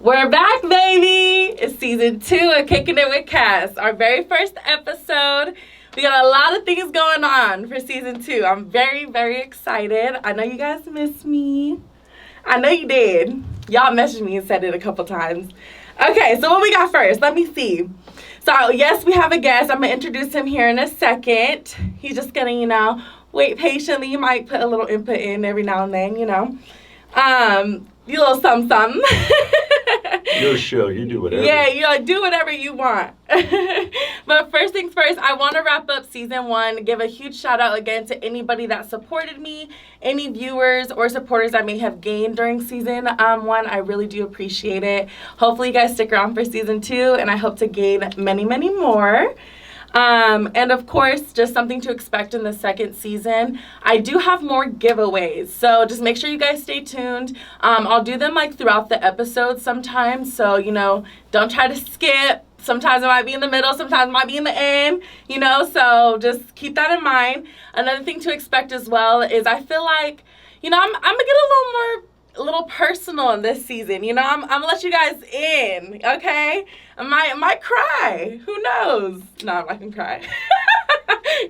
We're back, baby! It's season 2 of Kickin' It with Kass. Our very first episode. We got a lot of things going on for season 2. I'm very, very excited. I know you guys missed me. I know you did. Y'all messaged me and said it a couple times. Okay, so what we got first? Let me see. So, yes, we have a guest. I'm going to introduce him here in a second. He's just going to, wait patiently. You might put a little input in every now and then, You little something. Your show, you do whatever. Yeah, you're like, do whatever you want. But first things first, I want to wrap up season 1. Give a huge shout out again to anybody that supported me, any viewers or supporters I may have gained during season 1. I really do appreciate it. Hopefully you guys stick around for season 2, and I hope to gain many, many more. And of course, just something to expect in the second season. I do have more giveaways, so just make sure you guys stay tuned. I'll do them like throughout the episode sometimes, so don't try to skip. Sometimes it might be in the middle, sometimes it might be in the end, so just keep that in mind. Another thing to expect as well is I feel like, I'm gonna get a little personal in this season. I'm gonna let you guys in, okay? I might cry. Who knows? No, I'm not gonna cry.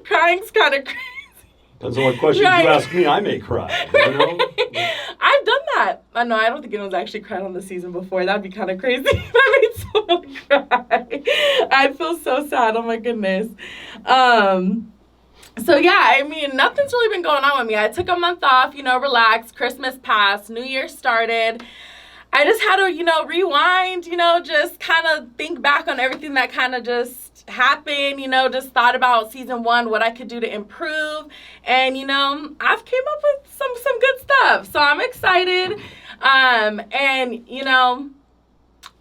Crying's kind of crazy. Depends on what questions you ask me, I may cry. I've done that. I don't think anyone's actually cried on the season before. That'd be kind of crazy if I made someone cry. I'd feel so sad. Oh my goodness. So yeah, nothing's really been going on with me. I took a month off, relax. Christmas passed, New Year started. I just had to, rewind, just kind of think back on everything that kind of just happened, just thought about season 1, what I could do to improve. And, I've came up with some good stuff. So I'm excited.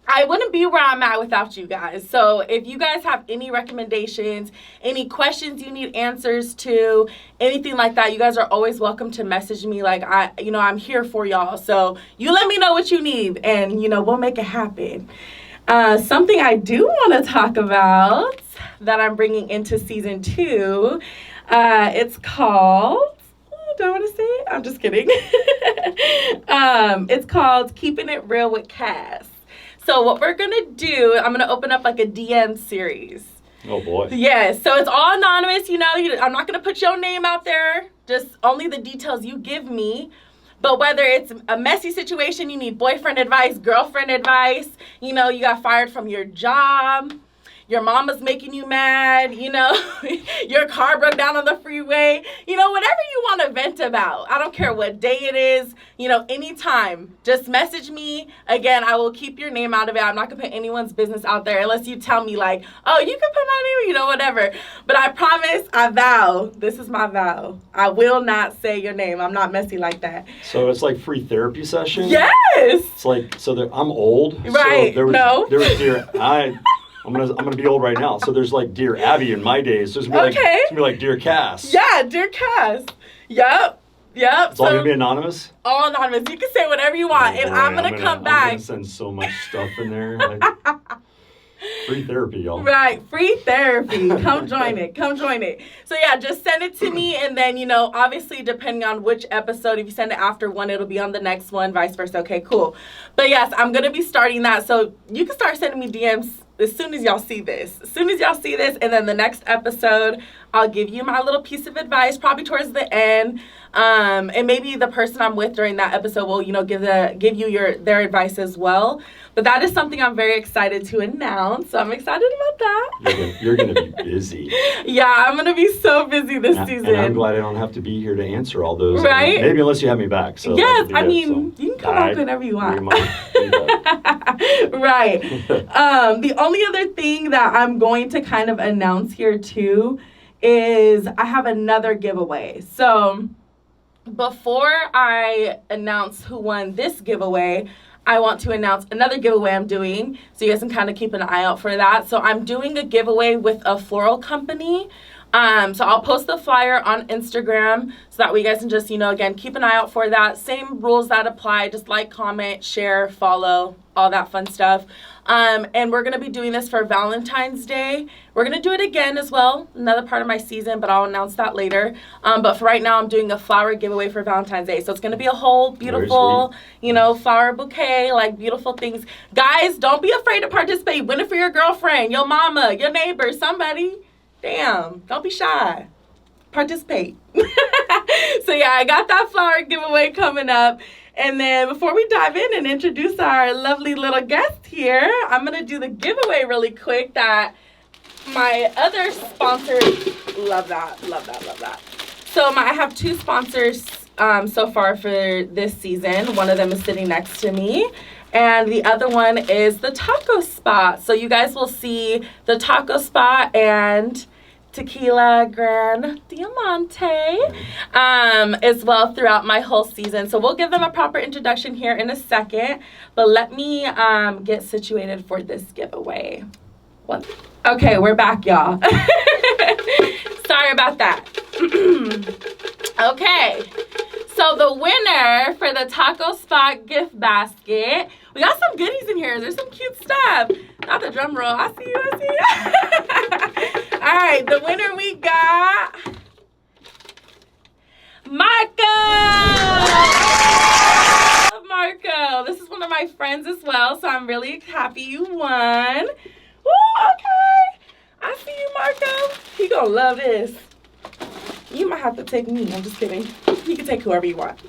I wouldn't be where I'm at without you guys. So if you guys have any recommendations, any questions you need answers to, anything like that, you guys are always welcome to message me. Like, I'm here for y'all. So you let me know what you need, and, we'll make it happen. Something I do want to talk about that I'm bringing into season 2, it's called... Do I want to say it? I'm just kidding. It's called Keeping It Real with Kass. So what we're going to do, I'm going to open up like a DM series. Oh, boy. Yeah, so it's all anonymous, I'm not going to put your name out there, just only the details you give me. But whether it's a messy situation, you need boyfriend advice, girlfriend advice, you got fired from your job, your mama's making you mad, your car broke down on the freeway, whatever you want to vent about. I don't care what day it is, anytime. Just message me. Again, I will keep your name out of it. I'm not going to put anyone's business out there unless you tell me like, oh, you can put my name, whatever. But I promise, I vow, this is my vow, I will not say your name. I'm not messy like that. So it's like free therapy session? Yes! It's like, I'm old. Right, so there was I'm gonna be old right now. So there's like Dear Abby in my days. So it's gonna be like Dear Kass. Yeah, Dear Kass. Yep. It's all gonna be anonymous? All anonymous. You can say whatever you want, and I'm gonna come back. I'm gonna send so much stuff in there. Free therapy, y'all. Right, free therapy. Come join it. So yeah, just send it to me, and then, obviously depending on which episode, if you send it after one, it'll be on the next one, vice versa. Okay, cool. But yes, I'm going to be starting that, so you can start sending me DMs as soon as y'all see this. And then the next episode, I'll give you my little piece of advice, probably towards the end. And maybe the person I'm with during that episode will, give you their advice as well. But that is something I'm very excited to announce. So I'm excited about that. You're going to be busy. Yeah, I'm going to be so busy this season. And I'm glad I don't have to be here to answer all those. Right? Maybe unless you have me back. So yes, you can come back whenever you want. Right. The only other thing that I'm going to kind of announce here too is I have another giveaway. So before I announce who won this giveaway, I want to announce another giveaway I'm doing, so you guys can kind of keep an eye out for that. So I'm doing a giveaway with a floral company. So I'll post the flyer on Instagram so that way you guys can just, again, keep an eye out for that. Same rules that apply. Just like, comment, share, follow, all that fun stuff. And we're going to be doing this for Valentine's Day. We're going to do it again as well, another part of my season, but I'll announce that later. But for right now, I'm doing a flower giveaway for Valentine's Day. So it's going to be a whole beautiful, flower bouquet, like beautiful things. Guys, don't be afraid to participate. Win it for your girlfriend, your mama, your neighbor, somebody. Damn, don't be shy. Participate. So yeah, I got that flower giveaway coming up. And then before we dive in and introduce our lovely little guest here, I'm going to do the giveaway really quick that my other sponsors, love that. So I have 2 sponsors so far for this season. One of them is sitting next to me. And the other one is the taco spot. So you guys will see the taco spot and Tequila Gran Diamante as well throughout my whole season. So we'll give them a proper introduction here in a second. But let me get situated for this giveaway. Okay, we're back, y'all. Sorry about that. Okay. So the winner for the taco spot gift basket, we got some goodies in here. There's some cute stuff. Not the drum roll. I see you. All right, the winner we got Marco. Marco. This is one of my friends as well, so I'm really happy you won. Woo, okay. I see you, Marco. He gonna love this. You might have to take me. I'm just kidding. You can take whoever you want.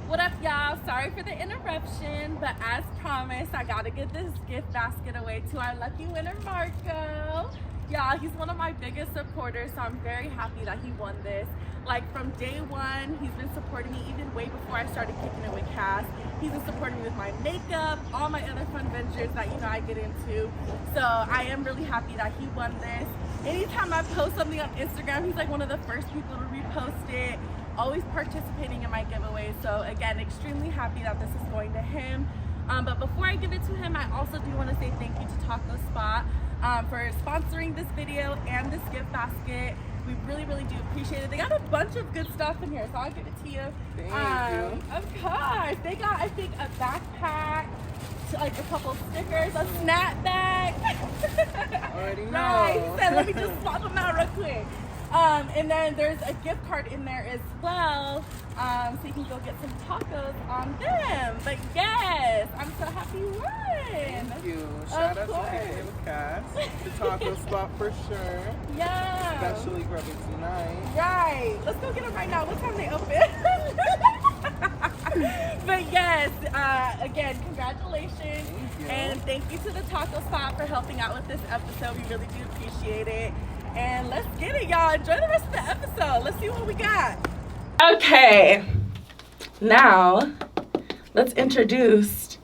What up, y'all? Sorry for the interruption, but as promised, I gotta get this gift basket away to our lucky winner, Marco. Y'all, he's one of my biggest supporters, so I'm very happy that he won this. Like, from day one, he's been supporting me even way before I started kicking it with Kass. He's been supporting me with my makeup, all my other fun ventures that, I get into. So I am really happy that he won this. Anytime I post something on Instagram, he's like one of the first people to repost it, always participating in my giveaway. So again, extremely happy that this is going to him. But before I give it to him, I also do want to say thank you to Taco Spot for sponsoring this video and this gift basket. We really, really do appreciate it. They got a bunch of good stuff in here, so I'll give it to you. Thank you. Of course. They got, I think, a backpack, like a couple stickers, a snapback. Already know. Right. He said, let me just swap them out real quick. And then there's a gift card in there as well, so you can go get some tacos on them. But yes, I'm so happy you won. Thank you. Shout out to Kickin with Kass. The taco spot for sure. Yeah. Especially grubbing tonight. Right. Let's go get them right now. What time they open? But yes, again, congratulations. Thank you. And thank you to the taco spot for helping out with this episode. We really do appreciate it. And let's get it, y'all. Enjoy the rest of the episode. Let's see what we got. Okay. Now, let's introduce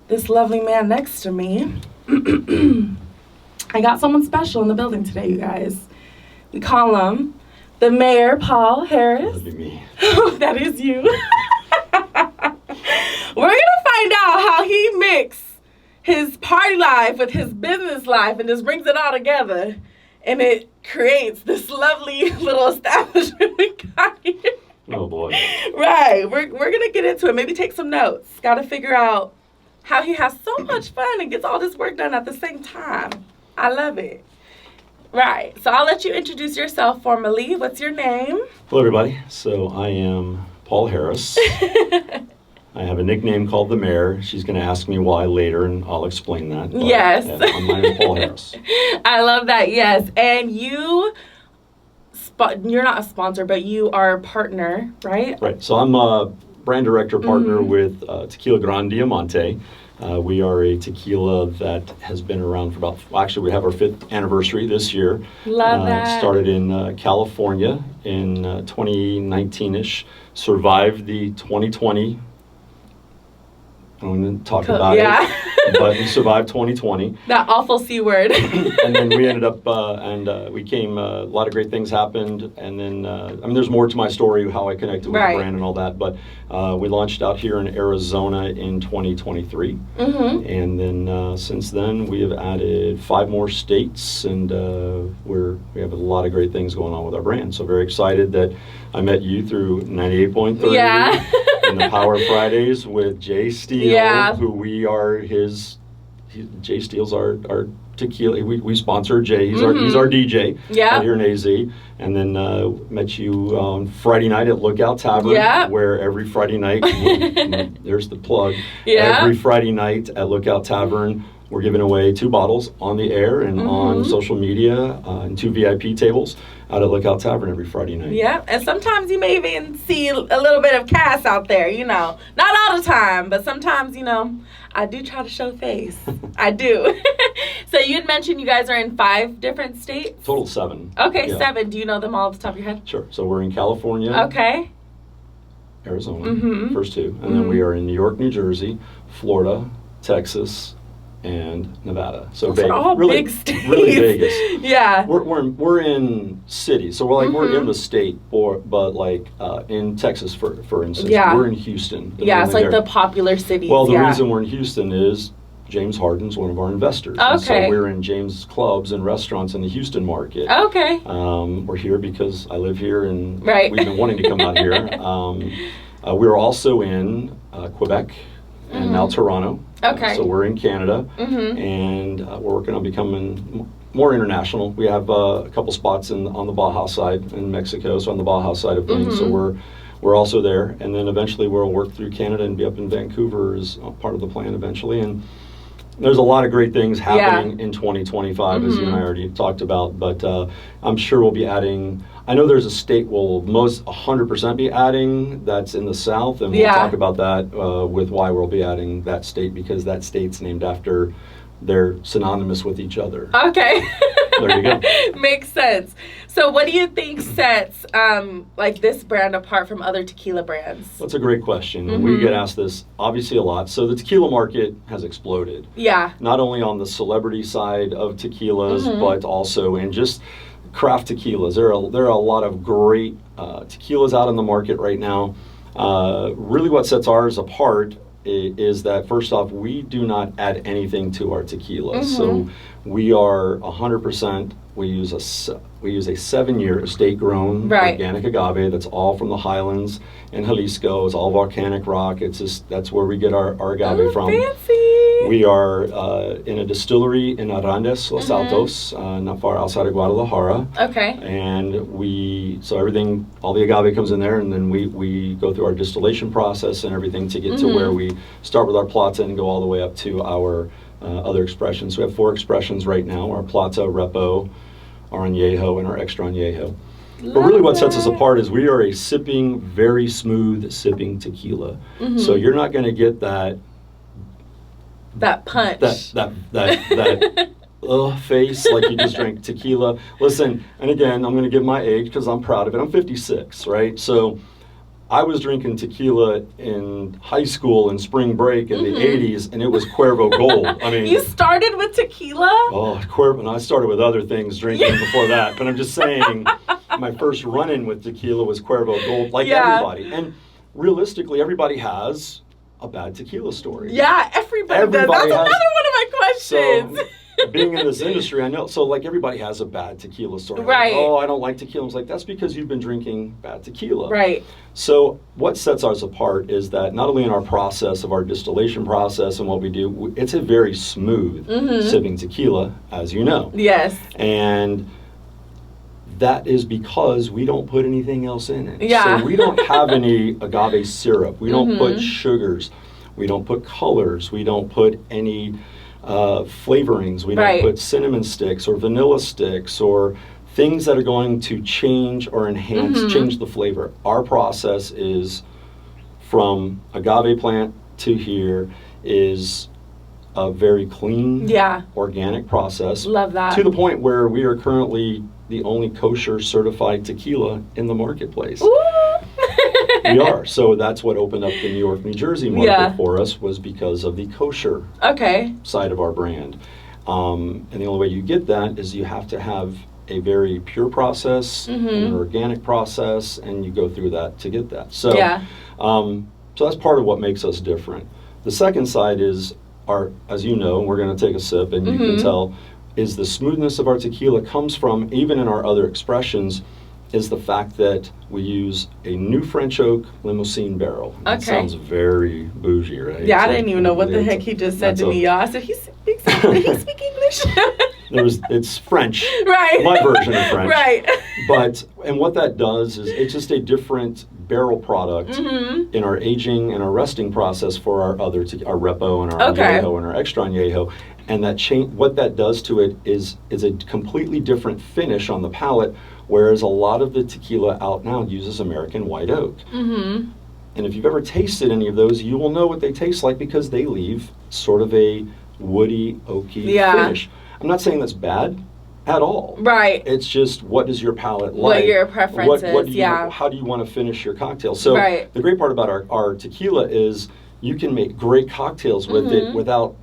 this lovely man next to me. I got someone special in the building today, you guys. We call him the Mayor, Paul Harris. That'd be me. That is you. We're going to find out how he mixes his party life with his business life and just brings it all together. And it creates this lovely little establishment we got here. Oh, boy. Right. We're going to get into it. Maybe take some notes. Got to figure out how he has so much fun and gets all this work done at the same time. I love it. Right. So I'll let you introduce yourself formally. What's your name? Hello, everybody. So I am Paul Harris. I have a nickname called the Mayor. She's going to ask me why later, and I'll explain that. But, yes. My name is Paul Harris. I love that, yes. And you're not a sponsor, but you are a partner, right? Right. So I'm a brand director partner with Tequila Gran Diamante. We are a tequila that has been around for actually we have our 5th anniversary this year. Love that. Started in California in 2019-ish. Survived the 2020. I'm going to talk about it. But we survived 2020. That awful C word. And then we ended up, we came, a lot of great things happened. And then, there's more to my story, how I connected with the brand and all that. But we launched out here in Arizona in 2023. Mm-hmm. And then since then, we have added 5 more states. And we have a lot of great things going on with our brand. So very excited that I met you through 98.3. Yeah. And the Power Fridays with Jay Steele, who we are Jay Steele's our tequila. We sponsor Jay. He's our DJ out here in AZ. And then met you on Friday night at Lookout Tavern, where every Friday night, there's the plug. Yeah. Every Friday night at Lookout Tavern, we're giving away 2 bottles on the air and on social media and 2 VIP tables out at Lookout Tavern every Friday night. Yeah, and sometimes you may even see a little bit of Kass out there, Not all the time, but sometimes, I do try to show face. I do. So you had mentioned you guys are in 5 different states? Total 7. Okay, 7. Do you know them all off the top of your head? Sure. So we're in California. Okay. Arizona, first 2. And then we are in New York, New Jersey, Florida, Texas, and Nevada. So Those are all big states. Really Vegas. Yeah. We're in cities. So we're in the state, but like in Texas, for instance, we're in Houston. Yeah, it's like the popular cities. Well, the reason we're in Houston is James Harden's one of our investors. Okay. And so we're in James clubs and restaurants in the Houston market. Okay. We're here because I live here and we've been wanting to come out here. We're also in Quebec and now Toronto. Okay. So we're in Canada, and we're working on becoming more international. We have a couple spots on the Baja side in Mexico, so on the Baja side of things. So we're also there, and then eventually we'll work through Canada and be up in Vancouver as part of the plan eventually. And there's a lot of great things happening in 2025, as you and I already talked about, but I'm sure we'll be adding. I know there's a state we'll most 100% be adding that's in the South, and we'll talk about that with why we'll be adding that state, because that state's named after, they're synonymous with each other. Okay. There you go. Makes sense. So what do you think sets like this brand apart from other tequila brands? That's a great question. And we get asked this obviously a lot. So the tequila market has exploded. Yeah. Not only on the celebrity side of tequilas, but also in just craft tequilas. There are a lot of great tequilas out in the market right now. Really what sets ours apart is that, first off, we do not add anything to our tequila. So we are 100%, we use a 7-year estate-grown organic agave that's all from the highlands in Jalisco. It's all volcanic rock. It's just, that's where we get our agave from. Fancy. We are in a distillery in Arandes, Los Altos, not far outside of Guadalajara. Okay. And so everything, all the agave comes in there, and then we go through our distillation process and everything to get to where we start with our plata and go all the way up to our other expressions. We have 4 expressions right now: our plata, repo, our añejo, and our extra añejo. But really what sets us apart is we are a very smooth sipping tequila. So you're not going to get that punch, that face like you just drank tequila. Listen, and again, I'm going to give my age because I'm proud of it. I'm 56, right? So I was drinking tequila in high school and spring break in the 80s, and it was Cuervo Gold. I mean, you started with tequila? Oh, Cuervo, and I started with other things drinking before that. But I'm just saying, my first run-in with tequila was Cuervo Gold, like everybody. And realistically, everybody has a bad tequila story. Yeah, everybody does. That's another one of my questions. So, being in this industry, I know, so like everybody has a bad tequila story. Right. Like, oh, I don't like tequila. I was like, that's because you've been drinking bad tequila. Right. So what sets ours apart is that not only in our process of our distillation process and what we do, it's a very smooth sipping tequila, as you know. Yes. And that is because we don't put anything else in it. Yeah. So we don't have any agave syrup. We don't put sugars. We don't put colors. We don't put any flavorings. We don't put cinnamon sticks or vanilla sticks or things that are going to change or enhance, change the flavor. Our process is from agave plant to here is a very clean, organic process. Love that. To the point where we are currently the only kosher certified tequila in the marketplace. We are. So that's what opened up the New York, New Jersey market for us, was because of the kosher side of our brand. And the only way you get that is you have to have a very pure process, and an organic process, and you go through that to get that. So, so that's part of what makes us different. The second side is our, as you know, we're going to take a sip, and you can tell, is the smoothness of our tequila comes from, even in our other expressions, is the fact that we use a new French oak limousine barrel. That sounds very bougie, right? Yeah, I didn't even know what the heck he just said to me, y'all. I said, he speaks English? It's French. Right. My version of French. Right. But, and what that does is it's just a different barrel product in our aging and our resting process for our other, our Repo and our Añejo and our Extra Añejo. And that what that does to it is a completely different finish on the palate, whereas a lot of the tequila out now uses American white oak. And if you've ever tasted any of those, you will know what they taste like, because they leave sort of a woody, oaky finish. I'm not saying that's bad at all. Right. It's just, what is your palate like? What your preference is, how do you want to finish your cocktail? So the great part about our tequila is you can make great cocktails with it without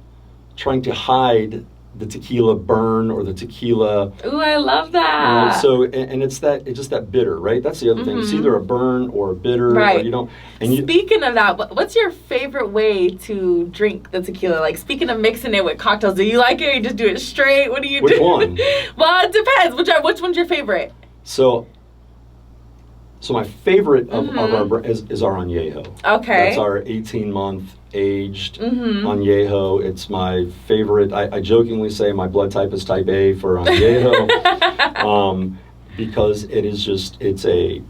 trying to hide the tequila burn or the tequila. Ooh, I love that. So, and it's just that bitter, right? That's the other thing. It's either a burn or a bitter, or you don't. And speaking of that, what's your favorite way to drink the tequila? Like, speaking of mixing it with cocktails, do you like it, or you just do it straight? What do you do? Which one? Well, it depends. Which one's your favorite? So my favorite of our is our Añejo. Okay. That's our 18-month aged Añejo. It's my favorite. I jokingly say my blood type is type A for Añejo, because it is just, it's a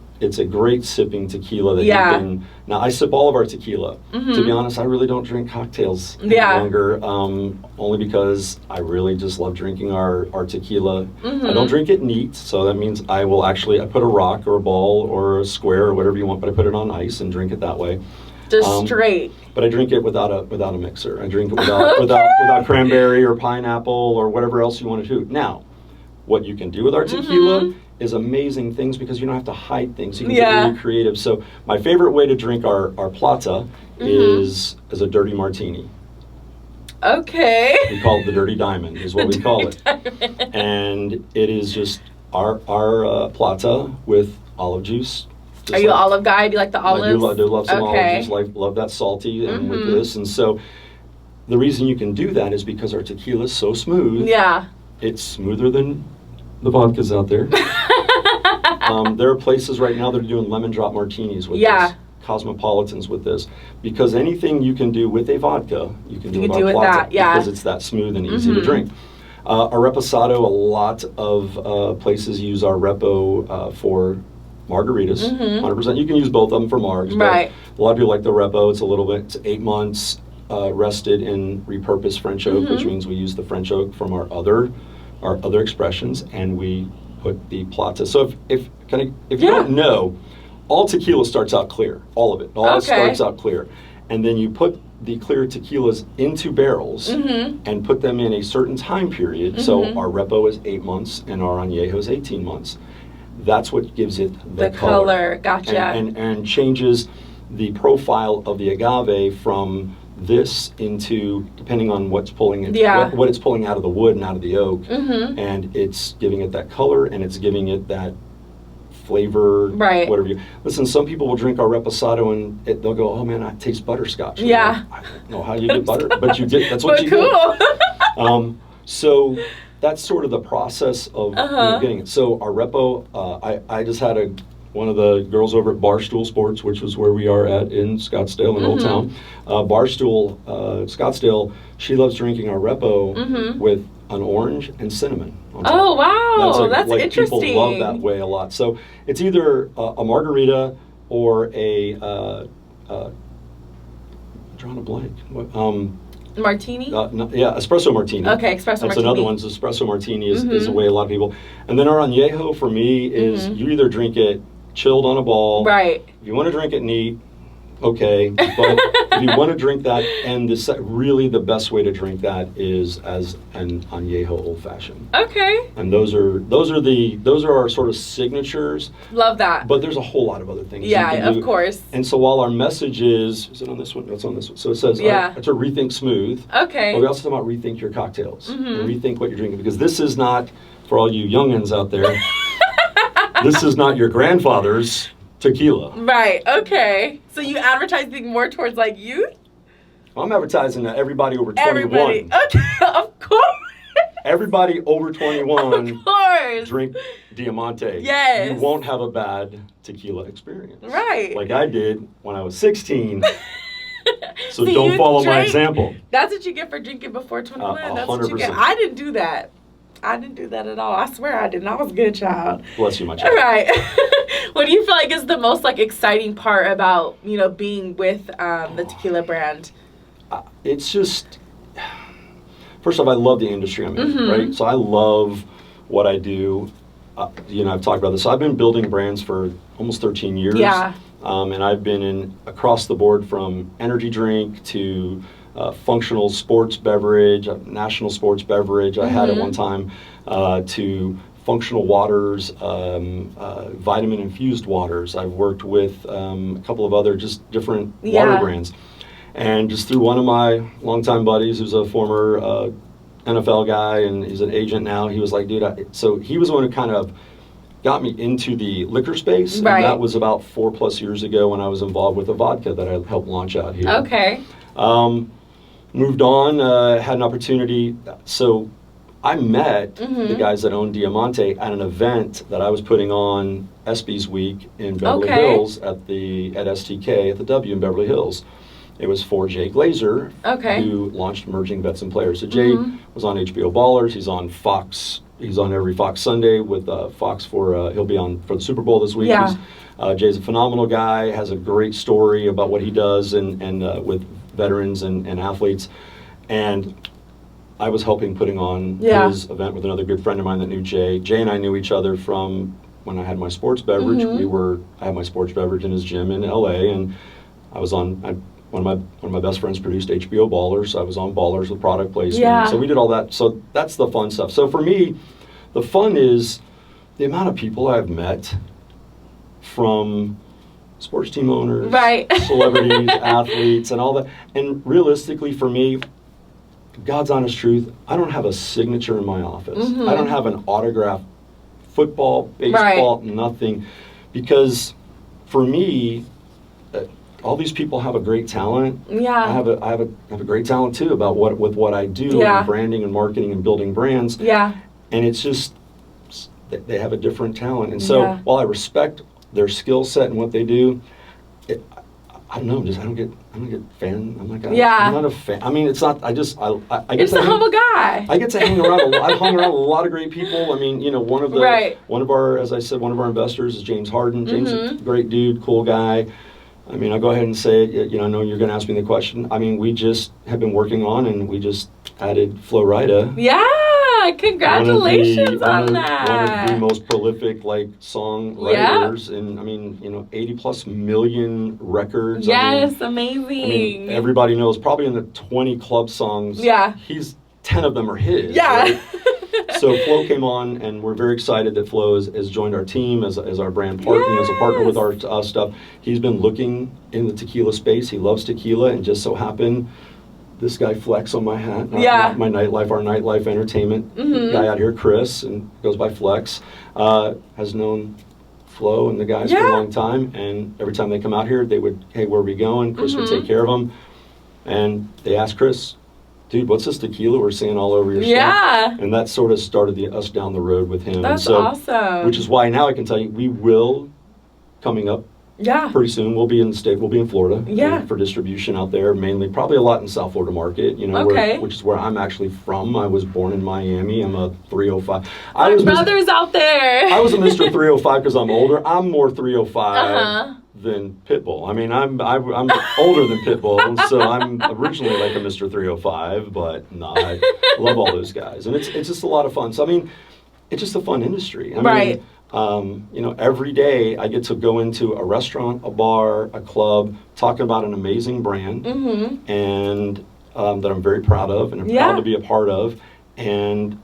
great sipping tequila that you can. Now, I sip all of our tequila. To be honest, I really don't drink cocktails any longer, only because I really just love drinking our tequila. I don't drink it neat, so that means I put a rock or a ball or a square or whatever you want, but I put it on ice and drink it that way. Just straight. But I drink it without a mixer. I drink it without cranberry or pineapple or whatever else you want to do. Now, what you can do with our tequila is amazing things, because you don't have to hide things. You can get really creative. So my favorite way to drink our Plata is a dirty martini. Okay. We call it the dirty diamond, is what we call it. And it is just our Plata with olive juice. Are you an olive guy? Do you like the olives? I do love some olive juice. Love that salty and with this. And so the reason you can do that is because our tequila is so smooth. Yeah. It's smoother than the vodkas out there. There are places right now that are doing lemon drop martinis with this. Cosmopolitans with this. Because anything you can do with a vodka, you can do with our Plata. Because it's that smooth and easy to drink. Our Reposado, a lot of places use our Repo for margaritas, 100%. You can use both of them for margs, but a lot of people like the Repo. It's 8 months rested in repurposed French oak, which means we use the French oak from our other expressions, and we put the Plata. So if you don't know, all tequila starts out clear, all of it. All starts out clear, and then you put the clear tequilas into barrels and put them in a certain time period. So our Repo is 8 months and our Añejo is 18 months. That's what gives it the color. Gotcha. And changes the profile of the agave from this into, depending on what's pulling it, what it's pulling out of the wood and out of the oak, and it's giving it that color, and it's giving it that flavor, whatever you. Listen, some people will drink our Reposado and they'll go, "Oh man, I taste butterscotch." Like, I don't know how you get butter, but you get. That's what you get. So that's sort of the process of getting it. So our Repo, I just had one of the girls over at Barstool Sports, which was where we are at in Scottsdale, in Old Town. Barstool, Scottsdale, she loves drinking our Repo with an orange and cinnamon on top. Oh, wow. That's interesting. People love that way a lot. So it's either a margarita or I'm drawing a blank. Martini? Espresso martini. Okay, espresso martini. That's another one. Espresso martini is the way a lot of people. And then our Añejo for me is you either drink it chilled on a ball. Right. If you want to drink it neat, okay, but if you want to drink that, and really the best way to drink that is as an añejo old fashioned. Okay. And those are our sort of signatures. Love that. But there's a whole lot of other things. Yeah, of course. And so while our message is it on this one? No, it's on this one. So it says to rethink smooth. Okay. But we also talk about rethink your cocktails and rethink what you're drinking, because this is not, for all you youngins out there, this is not your grandfather's tequila. Right, okay. So you advertising more towards like youth? I'm advertising to everybody over 21. Everybody. Okay, of course. Everybody over 21, of course, drink Diamante. Yes. You won't have a bad tequila experience. Right. Like I did when I was 16. So don't follow my example. That's what you get for drinking before 21. That's 100%. what you get. I didn't do that. I didn't do that at all. I swear I didn't. I was a good child. Bless you, my child. All right. What do you feel like is the most like exciting part about, you know, being with the tequila brand? It's just, first off, I love the industry I'm in, right? So I love what I do. You know, I've talked about this. So I've been building brands for almost 13 years. Yeah. And I've been in across the board from energy drink to functional sports beverage, national sports beverage I had at one time, to functional waters, vitamin-infused waters. I've worked with a couple of other just different water brands. And just through one of my longtime buddies, who's a former NFL guy, and he's an agent now, he was like, dude, so he was the one who kind of got me into the liquor space. Right. And that was about 4+ years ago when I was involved with a vodka that I helped launch out here. Okay. Moved on, had an opportunity. So I met the guys that own Diamante at an event that I was putting on ESPYs Week in Beverly Hills at STK at the W in Beverly Hills. It was for Jay Glazer, who launched Emerging Vets and Players. So Jay was on HBO Ballers. He's on Fox. He's on every Fox Sunday with Fox for, he'll be on for the Super Bowl this week. Yeah. Jay's a phenomenal guy, has a great story about what he does and with veterans and athletes. And I was helping putting on his event with another good friend of mine that knew Jay. Jay and I knew each other from when I had my sports beverage. I had my sports beverage in his gym in LA, and I was on, one of my best friends produced HBO Ballers, so I was on Ballers with product placement. Yeah. So we did all that. So that's the fun stuff. So for me, the fun is the amount of people I've met, from sports team owners, celebrities, athletes, and all that. And realistically for me, God's honest truth, I don't have a signature in my office. I don't have an autographed football, baseball, nothing. Because for me, all these people have a great talent. Yeah. I have a great talent too about what I do in branding and marketing and building brands. Yeah. And it's just they have a different talent. And so while I respect their skill set and what they do, I don't know. I don't get fan. I'm like, I'm not a fan. I mean, it's not. I get. You're a humble guy. I get to hang around. I've hung around a lot of great people. I mean, you know, one of our, as I said, one of our investors is James Harden. James is a great dude, cool guy. I mean, I'll go ahead and say it. You know, I know you're going to ask me the question. I mean, we just have been working on, and we just added Flo Rida. Yeah. Congratulations on that. One of the most prolific songwriters, and I mean, you know, 80+ million records. Yes, amazing. I mean, everybody knows probably in the 20 club songs. Yeah, 10 of them are his. Yeah. Right? So Flo came on, and we're very excited that Flo has joined our team as our brand partner, as a partner with our stuff. He's been looking in the tequila space. He loves tequila, and just so happened, this guy Flex on my hat, not my nightlife, our nightlife entertainment guy out here, Chris, and goes by Flex, has known Flo and the guys for a long time, and every time they come out here, they would, hey, where are we going? Chris would take care of them, and they asked Chris, dude, what's this tequila we're seeing all over your stuff? And that sort of started us down the road with him. That's awesome. Which is why now I can tell you, we will, coming up, pretty soon, we'll be in the state. We'll be in Florida for distribution out there, mainly, probably a lot in South Florida market, you know, which is where I'm actually from. I was born in Miami. I'm a 305. My brother's out there. I was a Mr. 305 because I'm older. I'm more 305 than Pitbull. I mean, I'm older than Pitbull, so I'm originally like a Mr. 305, but no, I love all those guys, and it's just a lot of fun. So I mean, it's just a fun industry. I mean, every day I get to go into a restaurant, a bar, a club, talking about an amazing brand, and that I'm very proud of and I'm proud to be a part of. And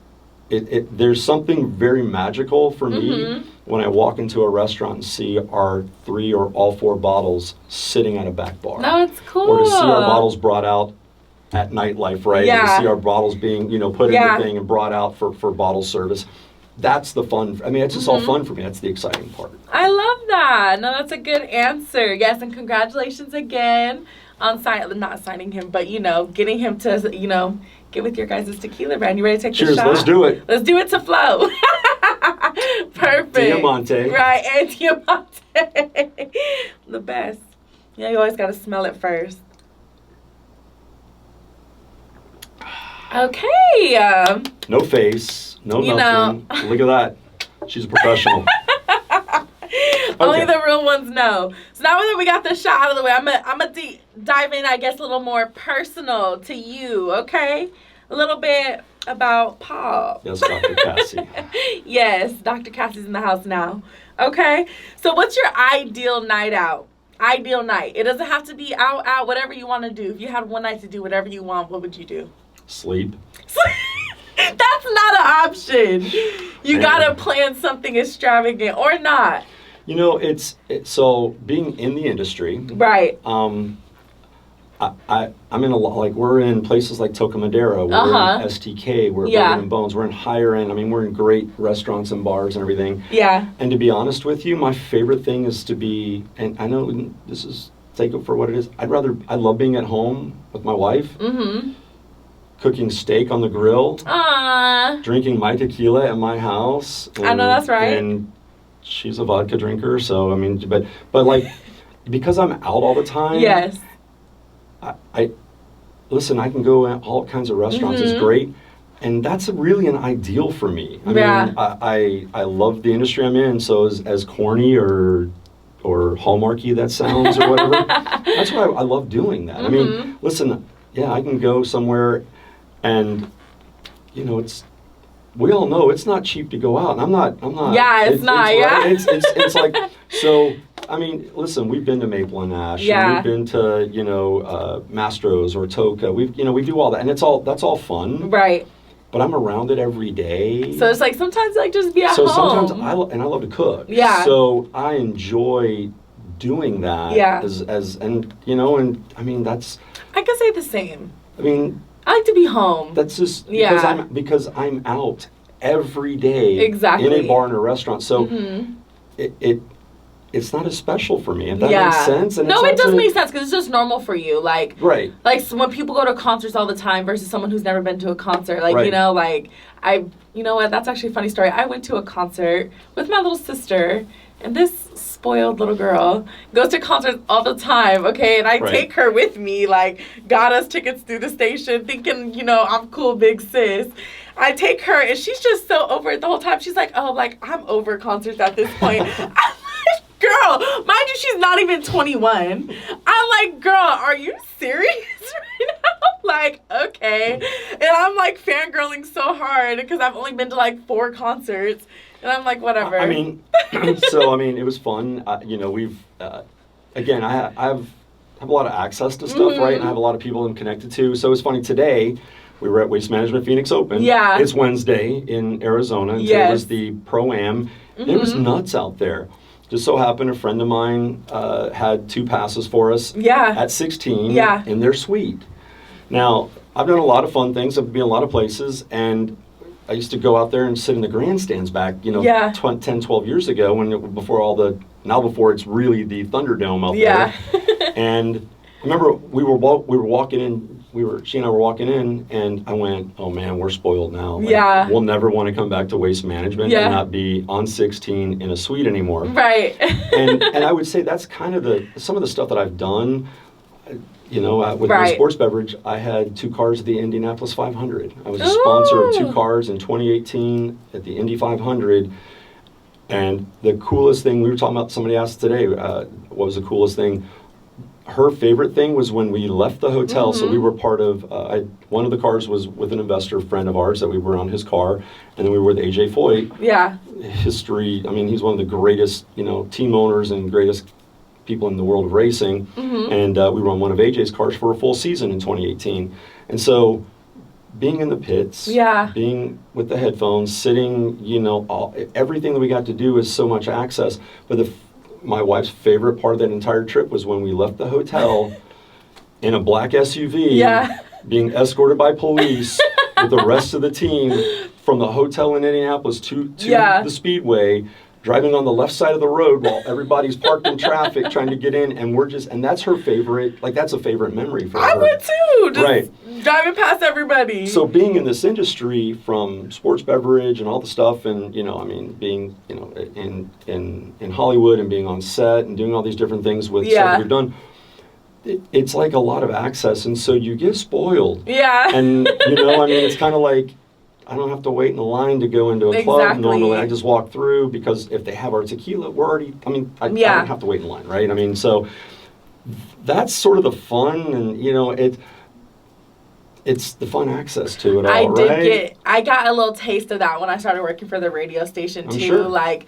there's something very magical for me when I walk into a restaurant and see our 3 or all 4 bottles sitting at a back bar. No, it's cool. Or to see our bottles brought out at nightlife, right? Yeah. To see our bottles being, put in the thing and brought out for bottle service. That's the fun. I mean, it's just all fun for me. That's the exciting part. I love that. No, that's a good answer. Yes, and congratulations again on not signing him, but, getting him to, get with your guys' tequila brand. You ready to take the shot? Cheers, let's do it. Let's do it to flow. Perfect. Diamante. Right, and Diamante. The best. Yeah, you always got to smell it first. Okay. No face, no nothing. Look at that. She's a professional. Only the real ones know. So now that we got the shot out of the way, I'm gonna dive in, I guess, a little more personal to you, okay? A little bit about Paul. Yes, Dr. Cassie. Yes, Dr. Cassie's in the house now. Okay? So what's your ideal night out? Ideal night. It doesn't have to be out, whatever you want to do. If you had one night to do whatever you want, what would you do? Sleep. That's not an option. You gotta plan something extravagant or not. So being in the industry, right? I'm in a lot. Like we're in places like Toca Madera, we're in STK, we're in Bones, we're in higher end. I mean, we're in great restaurants and bars and everything. Yeah. And to be honest with you, my favorite thing is to be. And I know this is take it for what it is. I love being at home with my wife. Cooking steak on the grill. Aww. Drinking my tequila at my house. I know that's right. And she's a vodka drinker, so I mean, but like, because I'm out all the time. Yes. I listen. I can go at all kinds of restaurants. It's great, and that's really an ideal for me. I mean, I love the industry I'm in. So as corny or hallmarky that sounds or whatever, that's why I love doing that. I mean, listen. Yeah, I can go somewhere. And we all know it's not cheap to go out. And I'm not. Yeah, it's not. It's like, so, I mean, listen, we've been to Maple and Ash. Yeah. And we've been to, Mastro's or Toca. We do all that. And that's all fun. Right. But I'm around it every day. So it's like sometimes just be at home. So sometimes I love to cook. Yeah. So I enjoy doing that. Yeah. And I mean, that's. I could say the same. I mean. I like to be home. That's just because I'm out every day in a bar and a restaurant. So it's not as special for me. If that makes sense. And no, it does make sense because it's just normal for you. Like so when people go to concerts all the time versus someone who's never been to a concert. You know what? That's actually a funny story. I went to a concert with my little sister, and this spoiled little girl goes to concerts all the time, okay? And I take her with me, got us tickets through the station, thinking, I'm cool, big sis. I take her, and she's just so over it the whole time. She's like, I'm over concerts at this point. I'm like, girl, mind you, she's not even 21. I'm like, girl, are you serious right now? Okay. And I'm fangirling so hard because I've only been to 4 concerts. And I'm like, whatever. I mean, it was fun. We've, again, I have a lot of access to stuff, right? And I have a lot of people I'm connected to. So it's funny, today, we were at Waste Management Phoenix Open. Yeah. It's Wednesday in Arizona. And today was the Pro-Am. It was nuts out there. Just so happened a friend of mine had 2 passes for us at 16 in their suite. Now, I've done a lot of fun things. I've been a lot of places, and I used to go out there and sit in the grandstands back, 10, 12 years ago before it's really the Thunderdome out there. And I remember we were walking in, she and I were walking in, and I went, oh man, we're spoiled now. We'll never want to come back to Waste Management and not be on 16 in a suite anymore. Right. and I would say that's kind of some of the stuff that I've done. With my sports beverage, I had 2 cars at the Indianapolis 500. I was a sponsor of 2 cars in 2018 at the Indy 500. And the coolest thing, we were talking about, somebody asked today, what was the coolest thing? Her favorite thing was when we left the hotel. So we were part of, one of the cars was with an investor friend of ours that we were on his car. And then we were with AJ Foyt. Yeah. history. I mean, he's one of the greatest, team owners and greatest people in the world of racing. And we run one of AJ's cars for a full season in 2018. And so being in the pits, being with the headphones, sitting, everything that we got to do is so much access. But my wife's favorite part of that entire trip was when we left the hotel in a black SUV, being escorted by police with the rest of the team from the hotel in Indianapolis to the Speedway, driving on the left side of the road while everybody's parked in traffic trying to get in, and that's her favorite, that's a favorite memory for her. I would too, just driving past everybody. So being in this industry, from sports beverage and all the stuff, and being in Hollywood and being on set and doing all these different things with stuff that we've done, it's like a lot of access, and so you get spoiled. And it's kind of like, I don't have to wait in a line to go into a club. Normally, I just walk through, because if they have our tequila, we're already, I don't have to wait in line, right? So that's sort of the fun, and, it's the fun access to it all, I got a little taste of that when I started working for the radio station, too. Sure. Like,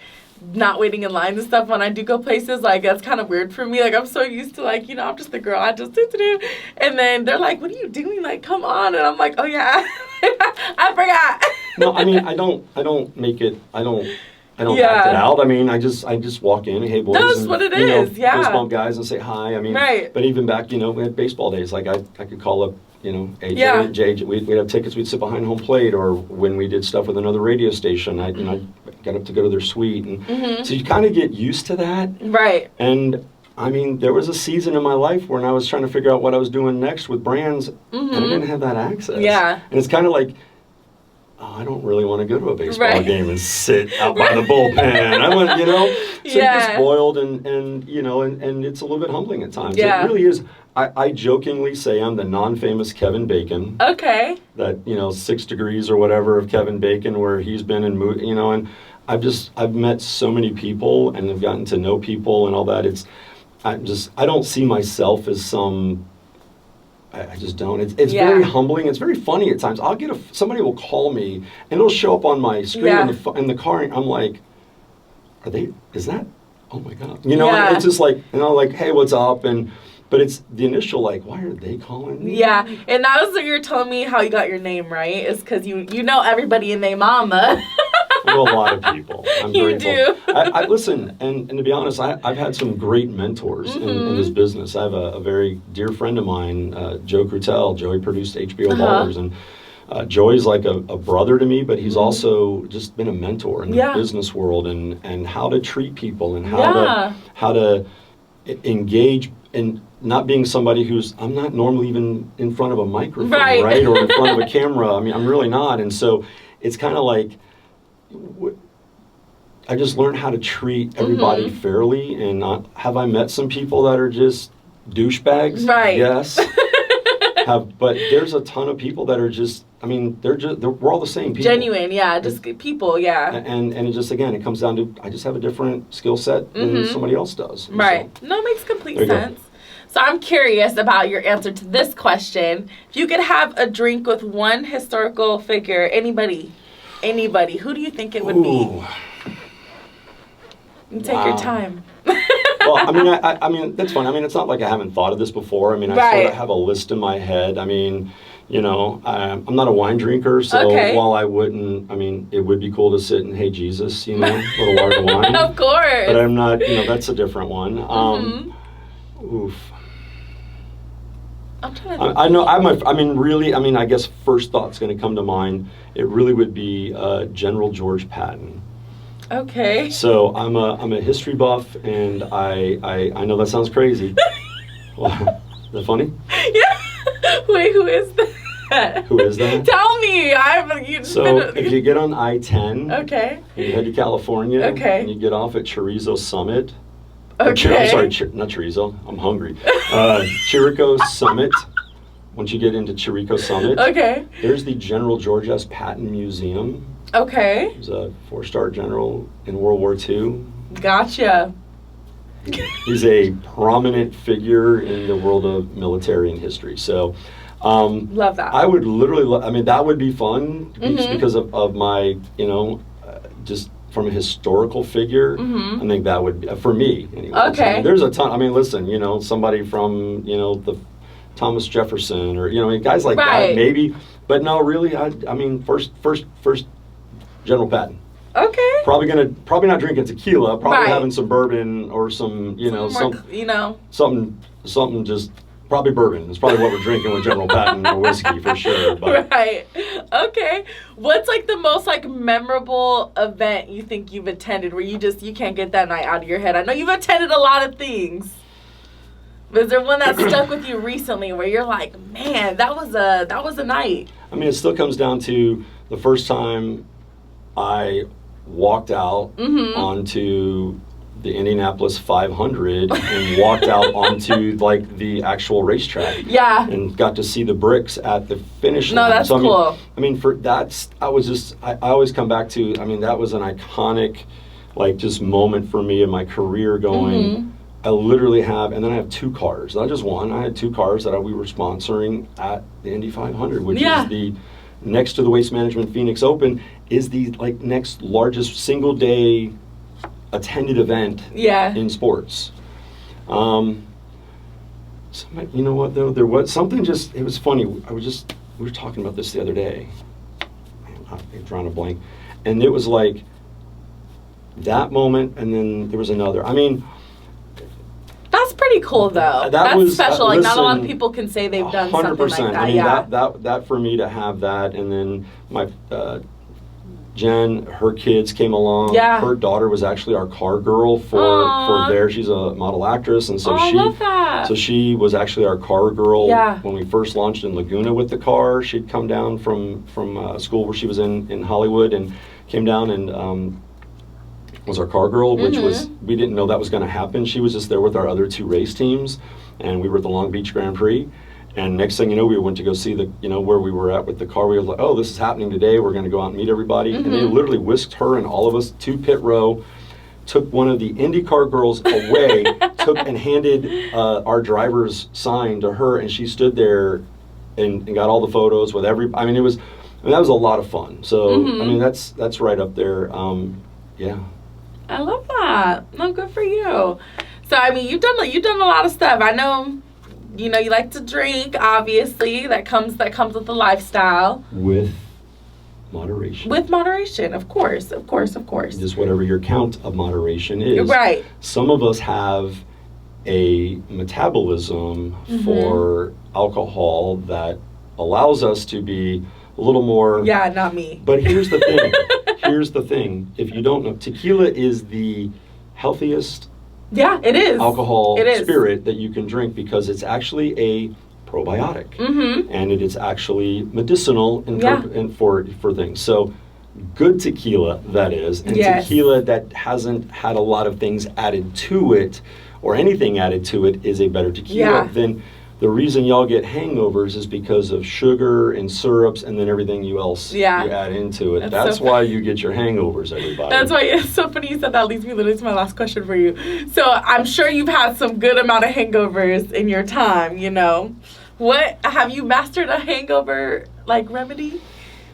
not waiting in lines and stuff when I do go places, that's kind of weird for me. I'm so used to, I'm just the girl. I just do. And then they're like, what are you doing? Come on. And I'm like, oh, yeah. I forgot. No, I don't make it, I don't act it out. I just walk in, hey, boys. That's what it is, fist bump guys and say hi. But even back, we had baseball days. I could call up, AJ, JJ, we'd have tickets, we'd sit behind home plate, or when we did stuff with another radio station, I got up to go to their suite. And so you kind of get used to that. Right. And there was a season in my life when I was trying to figure out what I was doing next with brands, and I didn't have that access. Yeah. And it's kind of like, I don't really want to go to a baseball game and sit out by the bullpen. I want, so you get spoiled, and it's a little bit humbling at times. Yeah. It really is. I jokingly say I'm the non-famous Kevin Bacon. Okay. That, 6 Degrees or whatever of Kevin Bacon, where he's been in, and I've met so many people and have gotten to know people and all that. I don't see myself as some, I just don't. It's very humbling. It's very funny at times. I'll get somebody will call me, and it'll show up on my screen in the car, and I'm like, is that, oh my God. And it's just like, hey, what's up? But it's the initial, why are they calling me? Yeah, and that was when you were telling me how you got your name, right? It's because you know everybody and their mama. I know a lot of people. I'm grateful. You do. I listen, and to be honest, I've had some great mentors in this business. I have a very dear friend of mine, Joe Crutel. Joey produced HBO Ballers, and Joey's like a brother to me, but he's also just been a mentor in the business world, and how to treat people, and how to engage, and not being somebody I'm not normally even in front of a microphone, right? Or in front of a camera. I'm really not. And so it's kind of like, I just learned how to treat everybody fairly, and have I met some people that are just douchebags? Right. Yes. But there's a ton of people that are just, we're all the same people. Genuine, just people, And it just, again, it comes down to, I just have a different skill set than somebody else does. Right. So, no, it makes complete sense. So I'm curious about your answer to this question. If you could have a drink with one historical figure, anybody, who do you think it would be? You take your time. Well, that's fun. It's not like I haven't thought of this before. I sort of have a list in my head. I'm not a wine drinker, so while I wouldn't, it would be cool to sit and, hey, Jesus, a little water wine. Of course. But I'm not, that's a different one. Oof. I'm trying to I know, I guess first thought's going to come to mind. It really would be General George Patton. Okay. So I'm a history buff, and I know that sounds crazy. Well, is that funny? Yeah. Wait, who is that? Who is that? Tell me. If you get on I-10, okay, and you head to California, okay, and you get off at Chorizo Summit. Okay. I'm sorry, not chorizo. I'm hungry. Chirico Summit. Once you get into Chirico Summit, okay, there's the General George S. Patton Museum. Okay. He was a 4-star general in World War II. Gotcha. He's a prominent figure in the world of military and history. So, love that. I would literally, that would be fun because of my, just from a historical figure, I think that would be, for me anyway. Okay. I mean, there's a ton. I mean, listen, somebody from, the Thomas Jefferson or, guys like that, maybe. But no, really, I mean, first General Patton. Okay. Probably not drinking tequila, probably having some bourbon or some something just, probably bourbon. It's probably what we're drinking with General Patton or whiskey for sure. But. Right. Okay. What's like the most like memorable event you think you've attended where you can't get that night out of your head? I know you've attended a lot of things. But is there one that stuck with you recently where you're like, man, that was a night? I mean, it still comes down to the first time I walked out onto the Indianapolis 500 and walked out onto like the actual racetrack. Yeah. And got to see the bricks at the finish line. No, that's cool. I mean, I always come back to, I mean, that was an iconic, like, just moment for me in my career going, I literally have, and then I have 2 cars, not just one. I had 2 cars that we were sponsoring at the Indy 500, which is the, next to the Waste Management Phoenix Open, is the like next largest single day attended event in sports. You know what though? There was something it was funny. We were talking about this the other day. I'm drawing a blank. And it was like that moment, and then there was another. I mean, that's pretty cool though. That's special. Like, not a lot of people can say they've done 100%. Something like that. I mean, that for me to have that, and then my Jen, her kids came along. Yeah. Her daughter was actually our car girl for there. She's a model actress, and so she was actually our car girl when we first launched in Laguna with the car. She'd come down from school where she was in Hollywood and came down and was our car girl, which was, we didn't know that was going to happen. She was just there with our other 2 race teams, and we were at the Long Beach Grand Prix. And next thing you know, we went to go see where we were at with the car. We were like, oh, this is happening today. We're going to go out and meet everybody. And they literally whisked her and all of us to pit row, took one of the IndyCar girls away, and handed our driver's sign to her, and she stood there and got all the photos with that was a lot of fun. So, I mean, that's right up there. I love that. No, good for you. So, I mean, you've done a lot of stuff. I know, you like to drink, obviously. That comes with the lifestyle. With moderation. With moderation, of course. Just whatever your count of moderation is. Right. Some of us have a metabolism for alcohol that allows us to be a little more... Yeah, not me. But here's the thing. If you don't know, tequila is the healthiest it is. Alcohol spirit that you can drink because it's actually a probiotic. And it is actually medicinal for things. So good tequila, that is, and tequila that hasn't had a lot of things added to it or anything added to it is a better tequila than... The reason y'all get hangovers is because of sugar and syrups and then everything you add into it. That's why you get your hangovers, everybody. That's why it's so funny you said that. Leads me literally to my last question for you. So I'm sure you've had some good amount of hangovers in your time, What, have you mastered a hangover, like, remedy?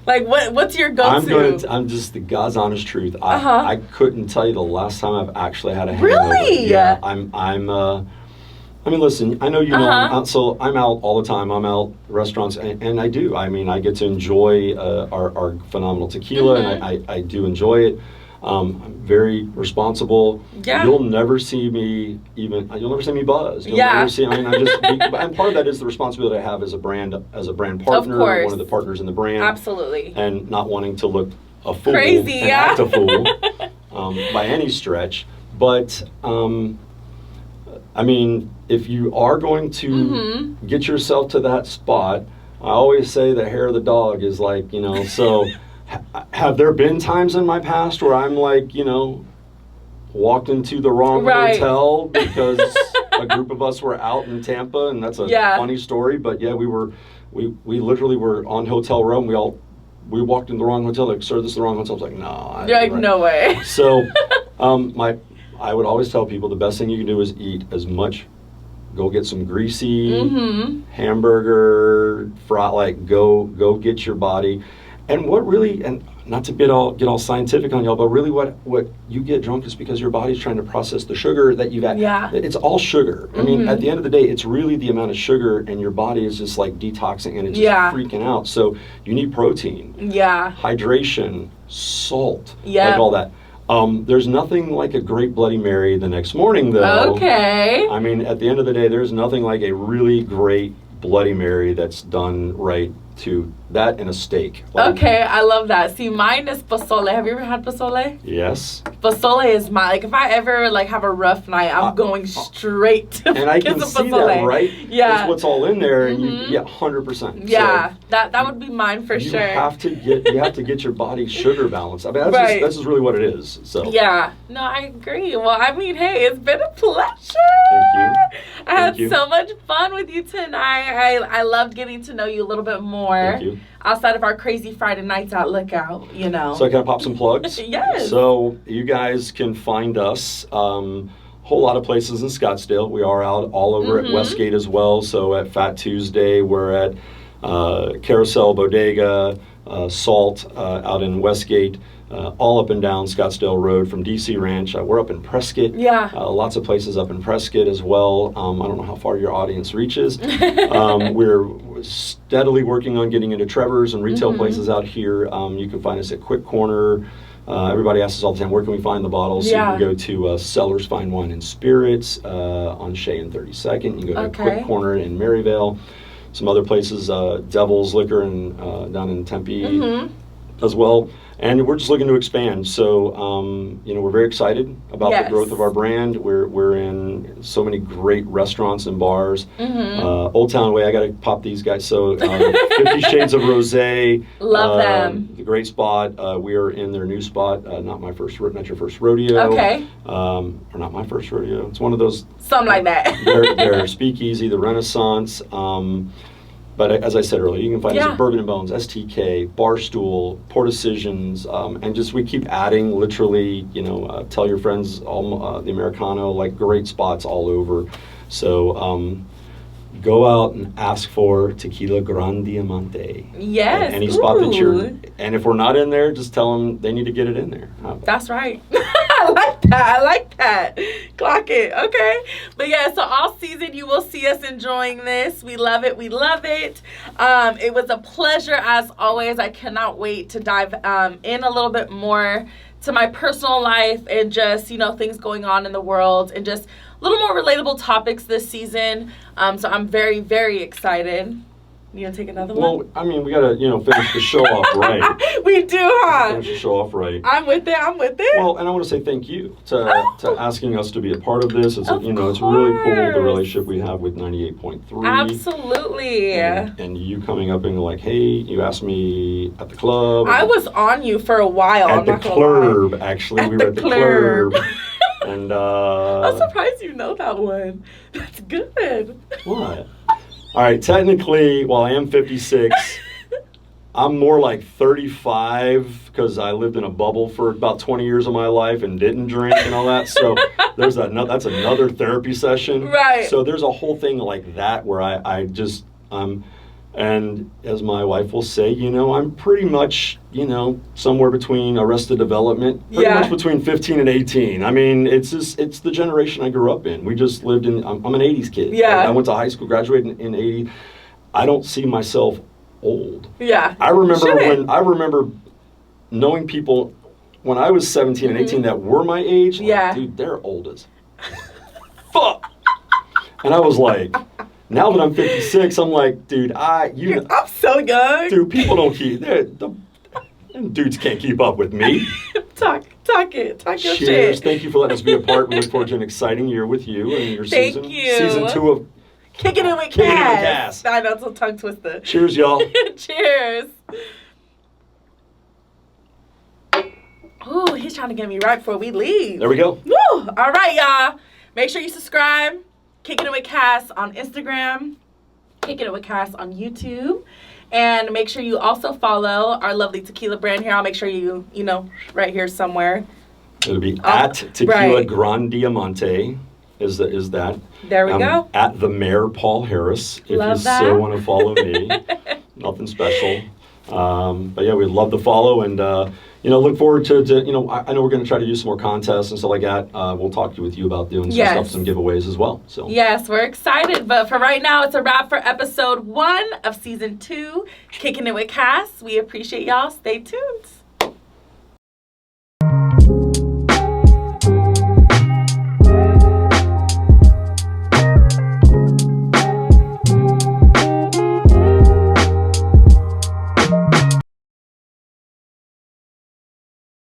Like, what's your go-to? I'm just the God's honest truth. I couldn't tell you the last time I've actually had a hangover. Really? Yeah, I mean, listen, I know you know, I'm out all the time. I'm out restaurants, and I do. I mean, I get to enjoy our phenomenal tequila, and I do enjoy it. I'm very responsible. Yeah. You'll never see me buzzed. You'll never see, and part of that is the responsibility I have as a brand partner, one of the partners in the brand. Absolutely. And not wanting to look a fool. Crazy, and act a fool by any stretch. But, I mean, if you are going to get yourself to that spot, I always say the hair of the dog is like, so have there been times in my past where I'm like, walked into the wrong hotel because a group of us were out in Tampa, and that's a funny story, but we literally were on hotel room. We walked in the wrong hotel, like, sir, this is the wrong hotel. I was like, no. You're like, no way. So, I would always tell people the best thing you can do is eat as much. Go get some greasy hamburger, fry, like go get your body. And what really, and not to get all scientific on y'all, but really what you get drunk is because your body's trying to process the sugar that you've had. Yeah. It's all sugar. I mean, at the end of the day, it's really the amount of sugar, and your body is just like detoxing and it's just freaking out. So you need protein. Yeah. Hydration, salt, like all that. There's nothing like a great Bloody Mary the next morning, though. Okay. I mean, at the end of the day, there's nothing like a really great Bloody Mary that's done right to that and a steak. Okay, I love that. See, mine is pozole. Have you ever had pozole? Yes. Pozole is my, like, if I ever, like, have a rough night, I'm going straight to and I can see pozole. that, right? Yeah. That's what's all in there, and 100%. Yeah, so that would be mine for sure. You have to get your body's sugar balance. I mean, that's just really what it is. So yeah, no, I agree. Well, I mean, hey, it's been a pleasure. Thank you. I had so much fun with you tonight. I loved getting to know you a little bit more. Thank you. Outside of our crazy Friday nights at Lookout, you know. So can I pop some plugs? Yes. So you guys can find us whole lot of places in Scottsdale. We are out all over at Westgate as well. So at Fat Tuesday, we're at Carousel Bodega, Salt out in Westgate. All up and down Scottsdale Road from DC Ranch. We're up in Prescott. Yeah. Lots of places up in Prescott as well. I don't know how far your audience reaches. We're steadily working on getting into Trevor's and retail places out here. You can find us at Quick Corner. Everybody asks us all the time, where can we find the bottles? So you can go to Sellers Fine Wine and Spirits on Shea and 32nd. You can go to Quick Corner in Maryvale. Some other places, Devil's Liquor down in Tempe as well. And we're just looking to expand. So, we're very excited about the growth of our brand. We're in so many great restaurants and bars. Old Town Way, I got to pop these guys. So, 50 Shades of Rosé. Love them. The great spot. We are in their new spot. Not your first rodeo. Okay. Or not my first rodeo. It's one of those. Something like that. they're Speakeasy, the Renaissance. But as I said earlier, you can find us at Bourbon and Bones, STK, Barstool, Porticisions, and just we keep adding. Literally, tell your friends, the Americano, like great spots all over. So go out and ask for Tequila Gran Diamante. Yes. At any spot that you're, and if we're not in there, just tell them they need to get it in there. That's right. I like that. Clock it. Okay. But yeah, so all season you will see us enjoying this. We love it. We love it. It was a pleasure as always. I cannot wait to dive in a little bit more to my personal life and just, things going on in the world and just a little more relatable topics this season. So I'm very, very excited. You gonna take another one? Well, I mean, we gotta, finish the show off right. We do, huh? Finish the show off right. I'm with it. Well, and I want to say thank you to asking us to be a part of this. It's it's really cool the relationship we have with 98.3. Absolutely. And you coming up and like, hey, you asked me at the club. I was on you for a while. At the club, actually, we were at the club. And I'm surprised you know that one. That's good. What? All right, technically, while I am 56, I'm more like 35 because I lived in a bubble for about 20 years of my life and didn't drink and all that. So that's another therapy session. Right. So there's a whole thing like that where I just, and as my wife will say, I'm pretty much, somewhere between Arrested Development, pretty much between 15 and 18. I mean, it's the generation I grew up in. We just lived in, I'm an 80s kid. Yeah. I went to high school, graduated in 80. I don't see myself old. Yeah. I remember knowing people when I was 17 and 18 that were my age. Like, dude, they're old as fuck. And I was like, now that I'm 56, I'm like, dude, I'm so young. Dude, people don't keep, them dudes can't keep up with me. Talk your Cheers. shit. Thank you for letting us be a part. We look forward to an exciting year with you and your season. Thank you. Season 2 of Kickin' It with Kass. I know, it's a tongue twister. Cheers, y'all. Cheers. Ooh, he's trying to get me right before we leave. There we go. Woo! All right, y'all. Make sure you subscribe. Kickin' It with Kass on Instagram. Kickin' It with Kass on YouTube. And make sure you also follow our lovely tequila brand here. I'll make sure you right here somewhere. It'll be at Tequila Gran Diamante. Is that. There we go. At the Mayor Paul Harris. If Love you that. so want to follow me. Nothing special. But yeah, we'd love to follow and, look forward to I know we're going to try to do some more contests and stuff like that. We'll talk with you about doing some stuff, some giveaways as well. So yes, we're excited. But for right now, it's a wrap for episode 1 of season 2, Kicking It with Kass. We appreciate y'all. Stay tuned.